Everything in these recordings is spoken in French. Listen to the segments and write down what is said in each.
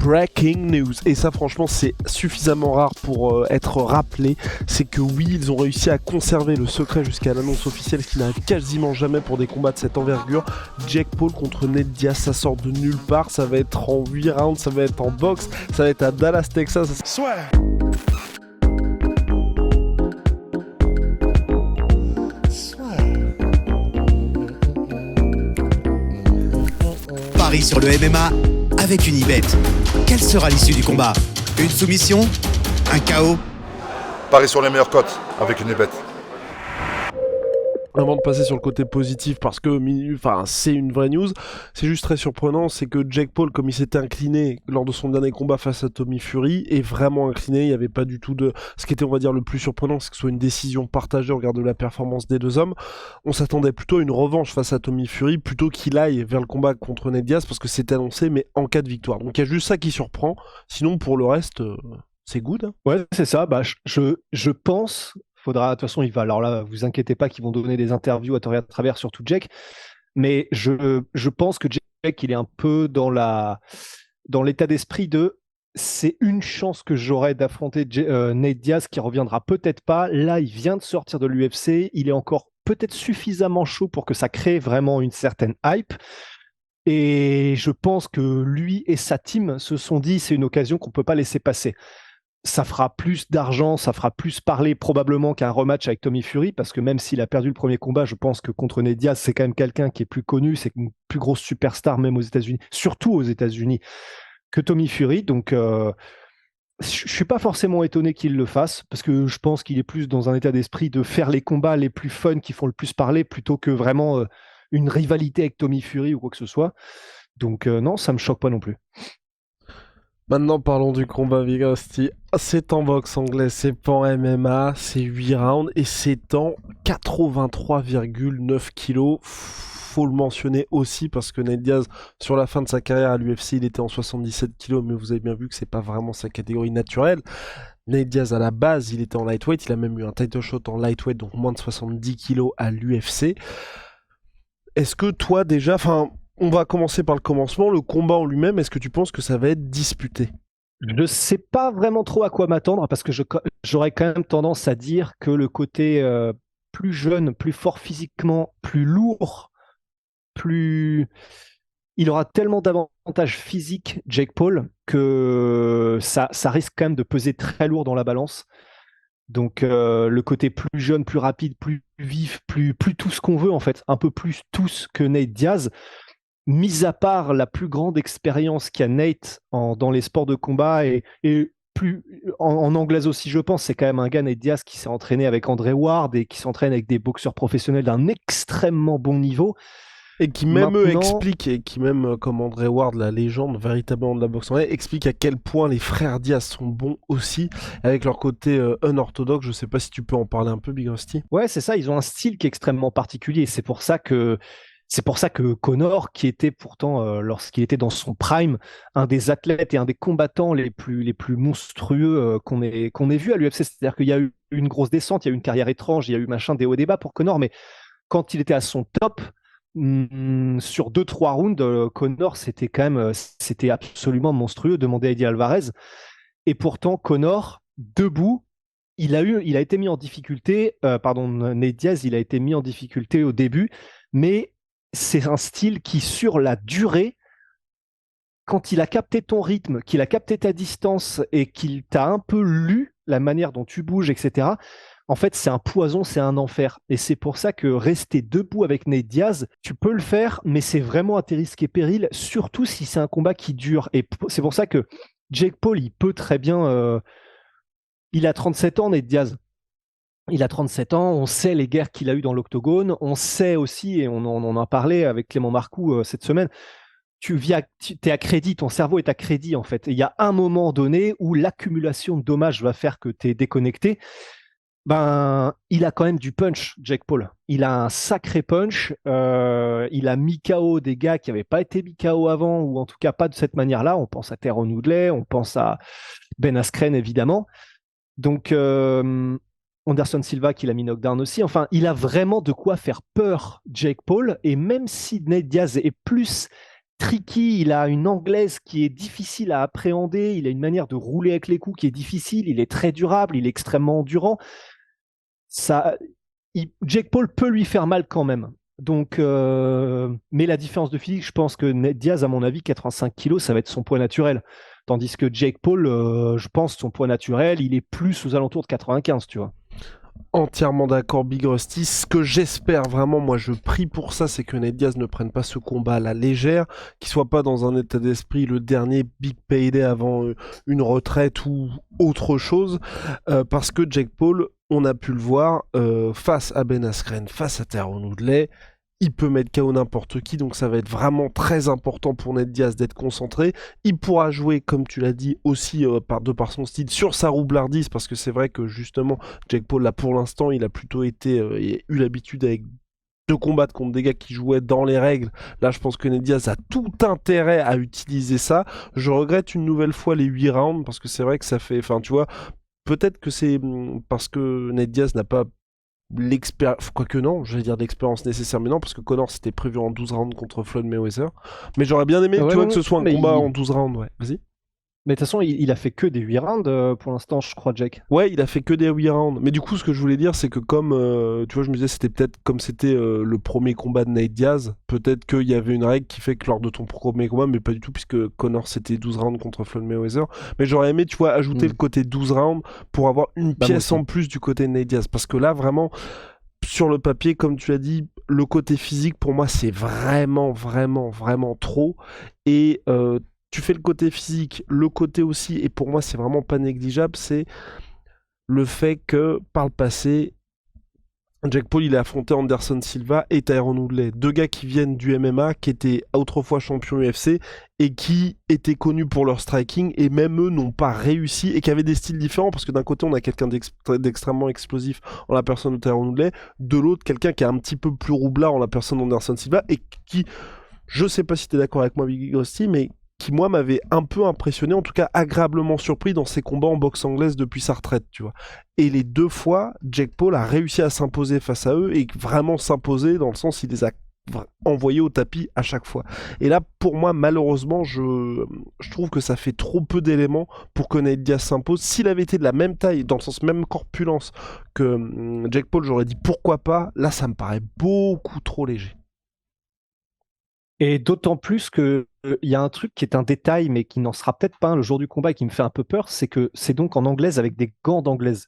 breaking news. Et ça, franchement, c'est suffisamment rare pour être rappelé. C'est que oui, ils ont réussi à conserver le secret jusqu'à l'annonce officielle, ce qui n'arrive quasiment jamais pour des combats de cette envergure. Jake Paul contre Nate Diaz, ça sort de nulle part. Ça va être en 8 rounds, ça va être en boxe, ça va être à Dallas, Texas. Soit. Paris sur le MMA avec Unibet. Quelle sera l'issue du combat? Une soumission? Un KO? Paris sur les meilleures cotes avec Unibet. Avant de passer sur le côté positif, parce que c'est une vraie news, c'est juste très surprenant, c'est que Jake Paul, comme il s'était incliné lors de son dernier combat face à Tommy Fury, est vraiment incliné, il n'y avait pas du tout de... Ce qui était, on va dire, le plus surprenant, c'est que ce soit une décision partagée au regard de la performance des deux hommes. On s'attendait plutôt à une revanche face à Tommy Fury, plutôt qu'il aille vers le combat contre Nate Diaz, parce que c'était annoncé, mais en cas de victoire. Donc il y a juste ça qui surprend, sinon pour le reste, c'est good. Hein. Ouais, c'est ça, je pense... Faudra, de toute façon, alors là, vous inquiétez pas qu'ils vont donner des interviews à tort et à travers, surtout Jake, mais je pense que Jake, il est un peu dans l'état d'esprit de c'est une chance que j'aurai d'affronter Nate Diaz qui reviendra peut-être pas. Là, il vient de sortir de l'UFC, il est encore peut-être suffisamment chaud pour que ça crée vraiment une certaine hype. Et je pense que lui et sa team se sont dit c'est une occasion qu'on peut pas laisser passer. Ça fera plus d'argent, ça fera plus parler probablement qu'un rematch avec Tommy Fury, parce que même s'il a perdu le premier combat, je pense que contre Nate Diaz, c'est quand même quelqu'un qui est plus connu, c'est une plus grosse superstar même aux États-Unis, surtout aux États-Unis, que Tommy Fury. Donc, je suis pas forcément étonné qu'il le fasse, parce que je pense qu'il est plus dans un état d'esprit de faire les combats les plus fun, qui font le plus parler, plutôt que vraiment une rivalité avec Tommy Fury ou quoi que ce soit. Donc, non, ça me choque pas non plus. Maintenant, parlons du combat Big Rusty. C'est en boxe anglaise, c'est pas en MMA, c'est 8 rounds et c'est en 83,9 kg. Faut le mentionner aussi parce que Nate Diaz, sur la fin de sa carrière à l'UFC, il était en 77 kg, mais vous avez bien vu que c'est pas vraiment sa catégorie naturelle. Nate Diaz, à la base, il était en lightweight, il a même eu un title shot en lightweight, donc moins de 70 kg à l'UFC. Est-ce que toi, déjà, on va commencer par le commencement. Le combat en lui-même, est-ce que tu penses que ça va être disputé? Je ne sais pas vraiment trop à quoi m'attendre parce que j'aurais quand même tendance à dire que le côté plus jeune, plus fort physiquement, plus lourd, il aura tellement d'avantages physiques, Jake Paul, que ça risque quand même de peser très lourd dans la balance. Donc le côté plus jeune, plus rapide, plus vif, plus tout ce qu'on veut en fait, un peu plus tous que Nate Diaz. Mis à part la plus grande expérience qu'a Nate dans les sports de combat et plus en anglaise aussi, je pense, c'est quand même un gars, Nate Diaz, qui s'est entraîné avec André Ward et qui s'entraîne avec des boxeurs professionnels d'un extrêmement bon niveau. Et qui même explique, et qui même, comme André Ward, la légende véritablement de la boxe anglaise, explique à quel point les frères Diaz sont bons aussi, avec leur côté unorthodoxe. Je sais pas si tu peux en parler un peu, Big Rusty. Ouais, c'est ça, ils ont un style qui est extrêmement particulier. C'est pour ça que Conor, qui était pourtant, lorsqu'il était dans son prime, un des athlètes et un des combattants les plus monstrueux qu'on ait vu à l'UFC, c'est-à-dire qu'il y a eu une grosse descente, il y a eu une carrière étrange, il y a eu des hauts et des bas pour Conor, mais quand il était à son top, sur 2-3 rounds, Conor, c'était absolument monstrueux, demandait à Eddie Alvarez. Et pourtant, Conor, debout, il a été mis en difficulté, Nate Diaz, il a été mis en difficulté au début, mais c'est un style qui, sur la durée, quand il a capté ton rythme, qu'il a capté ta distance et qu'il t'a un peu lu la manière dont tu bouges, etc., en fait, c'est un poison, c'est un enfer. Et c'est pour ça que rester debout avec Nate Diaz, tu peux le faire, mais c'est vraiment à tes risques et périls, surtout si c'est un combat qui dure. Et c'est pour ça que Jake Paul, il peut très bien... il a 37 ans, Nate Diaz. Il a 37 ans, on sait les guerres qu'il a eues dans l'octogone, on sait aussi, et on en a parlé avec Clément Marcoux cette semaine, tu es à crédit, ton cerveau est à crédit en fait. Et il y a un moment donné où l'accumulation de dommages va faire que tu es déconnecté. Il a quand même du punch, Jake Paul. Il a un sacré punch. Il a mis KO des gars qui n'avaient pas été mis KO avant, ou en tout cas pas de cette manière-là. On pense à Tyrone Woodley, on pense à Ben Askren évidemment. Donc Anderson Silva qui l'a mis knockdown aussi. Enfin, il a vraiment de quoi faire peur, Jake Paul. Et même si Nate Diaz est plus tricky, il a une anglaise qui est difficile à appréhender, il a une manière de rouler avec les coups qui est difficile, il est très durable, il est extrêmement endurant. Jake Paul peut lui faire mal quand même. Donc, mais la différence de physique, je pense que Nate Diaz, à mon avis, 85 kilos, ça va être son poids naturel. Tandis que Jake Paul, je pense, son poids naturel, il est plus aux alentours de 95, tu vois. Entièrement d'accord, Big Rusty. Ce que j'espère vraiment, moi je prie pour ça, c'est que Nate Diaz ne prenne pas ce combat à la légère, qu'il soit pas dans un état d'esprit le dernier big payday avant une retraite ou autre chose, parce que Jake Paul, on a pu le voir, face à Ben Askren, face à Tyron Woodley, il peut mettre KO n'importe qui, donc ça va être vraiment très important pour Nate Diaz d'être concentré. Il pourra jouer, comme tu l'as dit, aussi de par son style, sur sa roublardise, parce que c'est vrai que justement, Jake Paul, là pour l'instant, il a plutôt été, eu l'habitude avec de combattre contre des gars qui jouaient dans les règles. Là, je pense que Nate Diaz a tout intérêt à utiliser ça. Je regrette une nouvelle fois les 8 rounds, parce que c'est vrai que ça fait... Enfin, tu vois, peut-être que c'est parce que Nate Diaz n'a pas l'expérience, quoique non, j'allais dire l'expérience nécessaire, mais non, parce que Connor c'était prévu en 12 rounds contre Floyd Mayweather. Mais j'aurais bien aimé, tu vois, que ce soit un combat en 12 rounds, ouais. Vas-y. Mais de toute façon, il a fait que des 8 rounds pour l'instant, je crois, Jack. Ouais, il a fait que des 8 rounds. Mais du coup, ce que je voulais dire, c'est que comme, tu vois, je me disais, c'était peut-être comme c'était le premier combat de Nate Diaz, peut-être qu'il y avait une règle qui fait que lors de ton premier combat, mais pas du tout, puisque Connor c'était 12 rounds contre Floyd Mayweather. Mais j'aurais aimé, tu vois, ajouter le côté 12 rounds pour avoir une pièce en plus du côté de Nate Diaz. Parce que là, vraiment, sur le papier, comme tu as dit, le côté physique, pour moi, c'est vraiment, vraiment, vraiment trop. Et tu fais le côté physique, le côté aussi, et pour moi c'est vraiment pas négligeable, c'est le fait que par le passé, Jake Paul il a affronté Anderson Silva et Tyron Woodley, deux gars qui viennent du MMA, qui étaient autrefois champions UFC et qui étaient connus pour leur striking, et même eux n'ont pas réussi, et qui avaient des styles différents, parce que d'un côté on a quelqu'un d'extrêmement explosif en la personne de Tyron Woodley, de l'autre quelqu'un qui est un petit peu plus roublard en la personne d'Anderson Silva, et qui, je sais pas si t'es d'accord avec moi Big Rusty, mais qui moi m'avait un peu impressionné, en tout cas agréablement surpris dans ses combats en boxe anglaise depuis sa retraite, tu vois. Et les deux fois, Jake Paul a réussi à s'imposer face à eux, et vraiment s'imposer dans le sens il les a envoyés au tapis à chaque fois. Et là, pour moi, malheureusement, je trouve que ça fait trop peu d'éléments pour que Nate Diaz s'impose. S'il avait été de la même taille, dans le sens même corpulence que Jake Paul, j'aurais dit pourquoi pas. Là, ça me paraît beaucoup trop léger. Et d'autant plus que il y a un truc qui est un détail, mais qui n'en sera peut-être pas un le jour du combat et qui me fait un peu peur, c'est que c'est donc en anglaise avec des gants d'anglaise.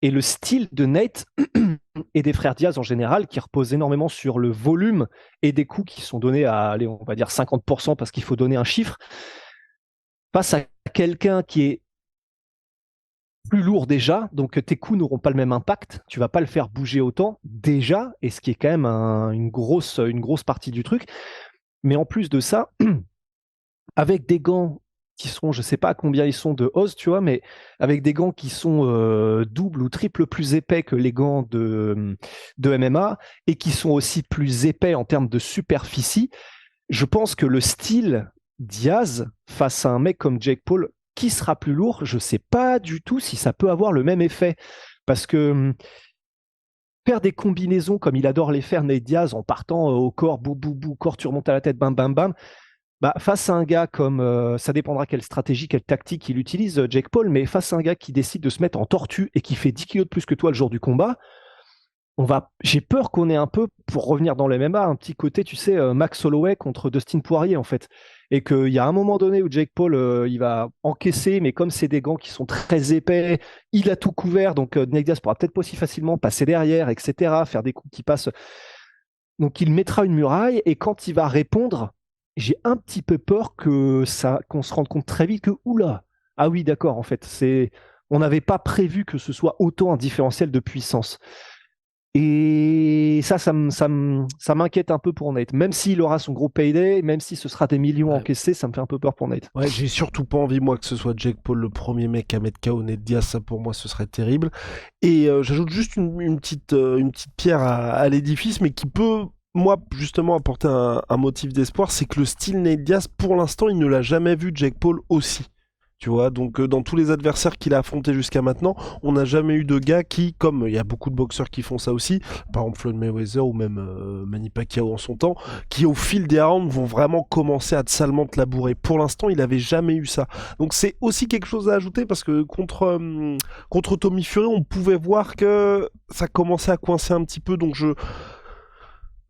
Et le style de Nate et des frères Diaz en général, qui repose énormément sur le volume et des coups qui sont donnés à, allez, on va dire 50% parce qu'il faut donner un chiffre, face à quelqu'un qui est plus lourd déjà, donc tes coups n'auront pas le même impact, tu vas pas le faire bouger autant déjà, et ce qui est quand même une grosse partie du truc. Mais en plus de ça, avec des gants qui sont, je sais pas combien ils sont de Oz, tu vois, mais avec des gants qui sont double ou triple plus épais que les gants de MMA, et qui sont aussi plus épais en termes de superficie, je pense que le style Diaz face à un mec comme Jake Paul, qui sera plus lourd, je sais pas du tout si ça peut avoir le même effet. Parce que faire des combinaisons comme il adore les faire, Nate Diaz, en partant au corps, bou, bou, bou, corps, tu remontes à la tête, bam, bam, bam, bah, face à un gars comme, ça dépendra quelle stratégie, quelle tactique il utilise, Jake Paul, mais face à un gars qui décide de se mettre en tortue et qui fait 10 kilos de plus que toi le jour du combat, j'ai peur qu'on ait un peu, pour revenir dans le MMA, un petit côté, tu sais, Max Holloway contre Dustin Poirier, en fait. Et qu'il y a un moment donné où Jake Paul, il va encaisser, mais comme c'est des gants qui sont très épais, il a tout couvert, donc Nate Diaz pourra peut-être pas aussi facilement passer derrière, etc., faire des coups qui passent. Donc il mettra une muraille, et quand il va répondre, j'ai un petit peu peur qu'on se rende compte très vite que, oula, ah oui, d'accord, en fait, on n'avait pas prévu que ce soit autant un différentiel de puissance. Et ça m'inquiète un peu pour Nate. Même s'il aura son gros payday, même si ce sera des millions encaissés, ça me fait un peu peur pour Nate. Ouais, j'ai surtout pas envie, moi, que ce soit Jake Paul le premier mec à mettre KO Nate Diaz. Ça, pour moi, ce serait terrible. Et j'ajoute juste une petite pierre à l'édifice, mais qui peut, moi, justement, apporter un motif d'espoir. C'est que le style Nate Diaz, pour l'instant, il ne l'a jamais vu Jake Paul aussi. Tu vois, donc dans tous les adversaires qu'il a affrontés jusqu'à maintenant, on n'a jamais eu de gars qui, comme il y a beaucoup de boxeurs qui font ça aussi, par exemple Floyd Mayweather ou même Manny Pacquiao en son temps, qui au fil des rounds vont vraiment commencer à salement te labourer. Pour l'instant, il avait jamais eu ça. Donc c'est aussi quelque chose à ajouter parce que contre Tommy Fury, on pouvait voir que ça commençait à coincer un petit peu. Donc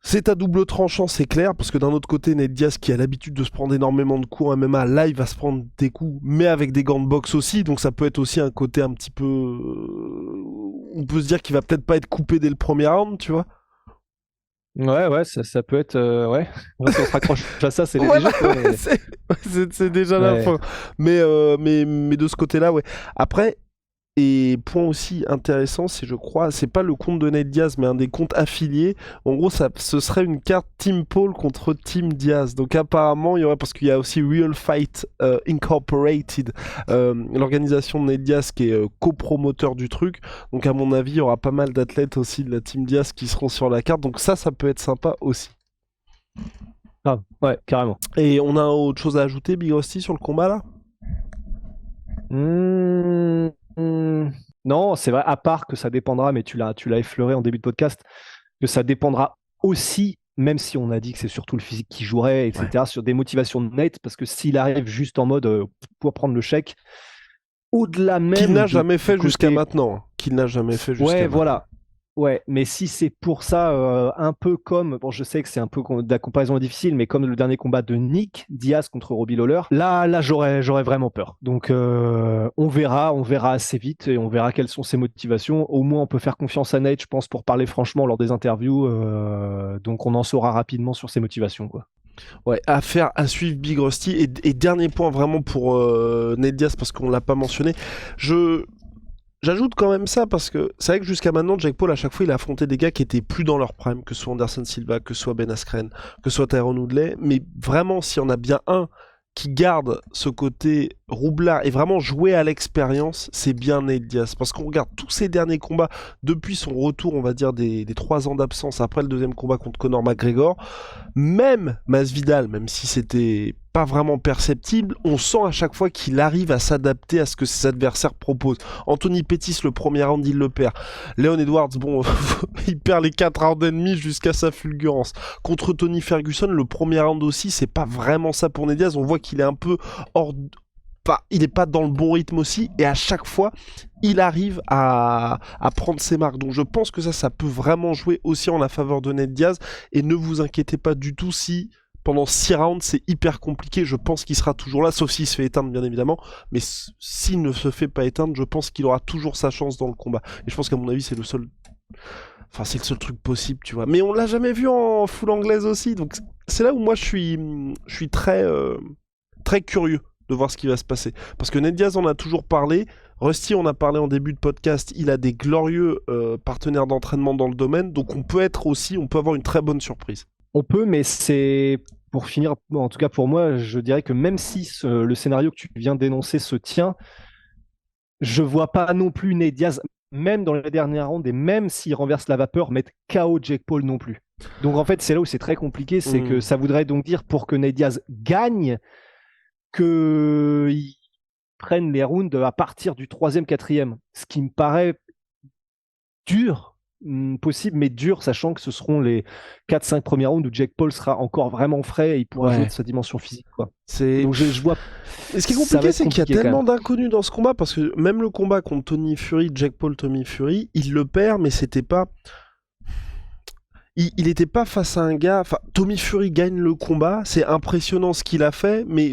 c'est à double tranchant, c'est clair, parce que d'un autre côté, Nate Diaz, qui a l'habitude de se prendre énormément de coups en MMA, là, il va se prendre des coups, mais avec des gants de boxe aussi, donc ça peut être aussi un côté un petit peu... On peut se dire qu'il va peut-être pas être coupé dès le premier round, tu vois. Ouais, ça peut être... ouais, si on se raccroche à ça, c'est Voilà, déjà... mais... c'est déjà la Ouais. fin. Mais de ce côté-là, ouais. Après... Et point aussi intéressant, c'est je crois, c'est pas le compte de Nate Diaz, mais un des comptes affiliés. En gros, ce serait une carte Team Paul contre Team Diaz. Donc apparemment, il y aurait, parce qu'il y a aussi Real Fight Incorporated, l'organisation de Nate Diaz qui est copromoteur du truc. Donc à mon avis, il y aura pas mal d'athlètes aussi de la Team Diaz qui seront sur la carte. Donc ça peut être sympa aussi. Ah, ouais, carrément. Et on a autre chose à ajouter, Big Rusty, sur le combat là? Non, c'est vrai, à part que ça dépendra, mais tu l'as effleuré en début de podcast, que ça dépendra aussi, même si on a dit que c'est surtout le physique qui jouerait, etc., sur des motivations de Nate, parce que s'il arrive juste en mode pour prendre le chèque, au-delà même... Qu'il n'a jamais fait côté... jusqu'à maintenant. Qu'il n'a jamais fait jusqu'à Ouais, maintenant. voilà. Ouais, mais si c'est pour ça, un peu comme, bon, je sais que c'est un peu de la comparaison est difficile, mais comme le dernier combat de Nick Diaz contre Robbie Lawler, là, j'aurais vraiment peur. Donc, on verra assez vite et on verra quelles sont ses motivations. Au moins, on peut faire confiance à Nate, je pense, pour parler franchement lors des interviews. Donc, on en saura rapidement sur ses motivations, quoi. Ouais, à suivre Big Rusty. Et dernier point vraiment pour Nate Diaz, parce qu'on l'a pas mentionné. J'ajoute quand même ça parce que c'est vrai que jusqu'à maintenant, Jake Paul, à chaque fois, il a affronté des gars qui étaient plus dans leur prime, que ce soit Anderson Silva, que ce soit Ben Askren, que ce soit Tyron Woodley. Mais vraiment, s'il y en a bien un qui garde ce côté roublard et vraiment jouer à l'expérience, c'est bien Nate Diaz. Parce qu'on regarde tous ses derniers combats depuis son retour, on va dire, des 3 ans d'absence après le deuxième combat contre Conor McGregor. Même Masvidal, même si c'était pas vraiment perceptible, on sent à chaque fois qu'il arrive à s'adapter à ce que ses adversaires proposent. Anthony Pettis, le premier round, il le perd. Leon Edwards, bon, il perd les 4 rounds et demi jusqu'à sa fulgurance. Contre Tony Ferguson, le premier round aussi, c'est pas vraiment ça pour Nate Diaz. On voit qu'il est un peu hors... Enfin, il est pas dans le bon rythme aussi, et à chaque fois, il arrive à prendre ses marques. Donc je pense que ça peut vraiment jouer aussi en la faveur de Nate Diaz, et ne vous inquiétez pas du tout si... Pendant 6 rounds, c'est hyper compliqué. Je pense qu'il sera toujours là, sauf s'il se fait éteindre, bien évidemment. Mais s'il ne se fait pas éteindre, je pense qu'il aura toujours sa chance dans le combat. Et je pense qu'à mon avis, c'est le seul... Enfin, c'est le seul truc possible, tu vois. Mais on l'a jamais vu en full anglaise aussi. Donc c'est là où moi, je suis très, très curieux de voir ce qui va se passer. Parce que Nate Diaz en a toujours parlé. Rusty, on a parlé en début de podcast. Il a des glorieux partenaires d'entraînement dans le domaine. Donc on peut avoir une très bonne surprise. On peut, mais c'est... Pour finir, en tout cas pour moi, je dirais que même si le scénario que tu viens d'énoncer se tient, je vois pas non plus Nate Diaz, même dans les dernières rounds, et même s'il renverse la vapeur, mettre KO Jake Paul non plus. Donc en fait, c'est là où c'est très compliqué, c'est que ça voudrait donc dire pour que Nate Diaz gagne, qu'il prenne les rounds à partir du 3e, 4e. Ce qui me paraît dur. Possible, mais dur, sachant que ce seront les 4-5 premiers rounds où Jake Paul sera encore vraiment frais et il pourra jouer de sa dimension physique, quoi. Donc je vois. Et ce qui est compliqué, c'est qu'il y a tellement d'inconnus dans ce combat, parce que même le combat contre Tony Fury, Jake Paul, Tommy Fury, il le perd, mais c'était pas... Il était pas face à un gars... Enfin, Tommy Fury gagne le combat, c'est impressionnant ce qu'il a fait, mais...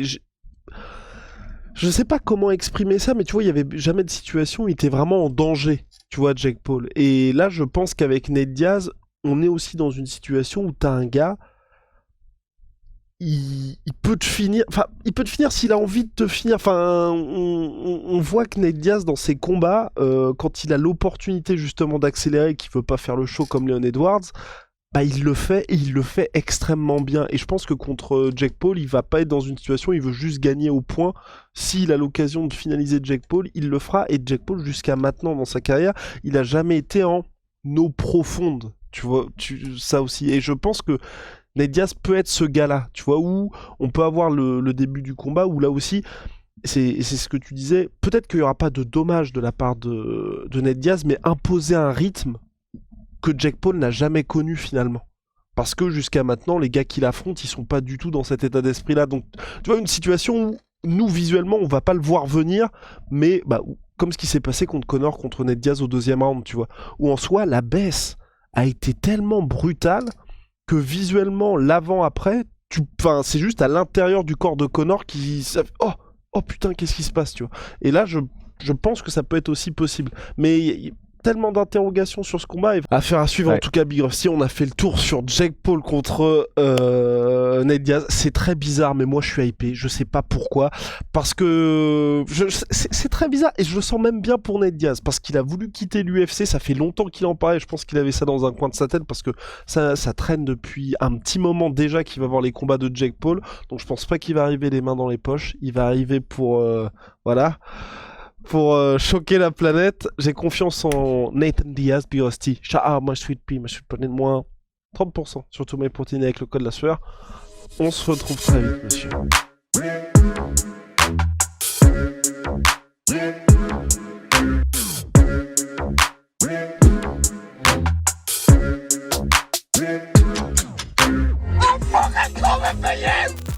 Je sais pas comment exprimer ça, mais tu vois, il y avait jamais de situation où il était vraiment en danger, tu vois, Jake Paul. Et là, je pense qu'avec Nate Diaz, on est aussi dans une situation où t'as un gars, il peut te finir, enfin, il peut te finir s'il a envie de te finir. Enfin, on voit que Nate Diaz, dans ses combats, quand il a l'opportunité justement d'accélérer, qu'il veut pas faire le show comme Leon Edwards, bah, il le fait, et il le fait extrêmement bien. Et je pense que contre Jake Paul, il va pas être dans une situation où il veut juste gagner au point. S'il a l'occasion de finaliser Jake Paul, il le fera. Et Jake Paul, jusqu'à maintenant dans sa carrière, il a jamais été en eau profonde. Tu vois, ça aussi. Et je pense que Nate Diaz peut être ce gars-là, tu vois, où on peut avoir le début du combat, où là aussi... c'est ce que tu disais, peut-être qu'il n'y aura pas de dommage de la part de Nate Diaz, mais imposer un rythme que Jake Paul n'a jamais connu finalement. Parce que jusqu'à maintenant, les gars qui l'affrontent, ils sont pas du tout dans cet état d'esprit-là. Donc, tu vois, une situation où nous, visuellement, on va pas le voir venir, mais comme ce qui s'est passé contre Conor, contre Nate Diaz au 2e round, tu vois. Où en soi, la baisse a été tellement brutale que visuellement, l'avant-après, c'est juste à l'intérieur du corps de Conor qui... Oh putain, qu'est-ce qui se passe, tu vois. Et là, je pense que ça peut être aussi possible. Mais tellement d'interrogations sur ce combat. Affaire à suivre, ouais. En tout cas, Big Rusty, on a fait le tour sur Jake Paul contre Nate Diaz. C'est très bizarre, mais moi je suis hypé. Je sais pas pourquoi. Parce que c'est très bizarre. Et je le sens même bien pour Nate Diaz. Parce qu'il a voulu quitter l'UFC. Ça fait longtemps qu'il en parlait. Je pense qu'il avait ça dans un coin de sa tête. Parce que ça traîne depuis un petit moment déjà qu'il va voir les combats de Jake Paul. Donc je pense pas qu'il va arriver les mains dans les poches. Il va arriver pour... pour choquer la planète. J'ai confiance en Nathan Diaz, Big Rusty. Moi je suis de moins 30% sur tous mes protéines avec le code de la sueur. On se retrouve très vite, monsieur. On pourrait qu'on me payer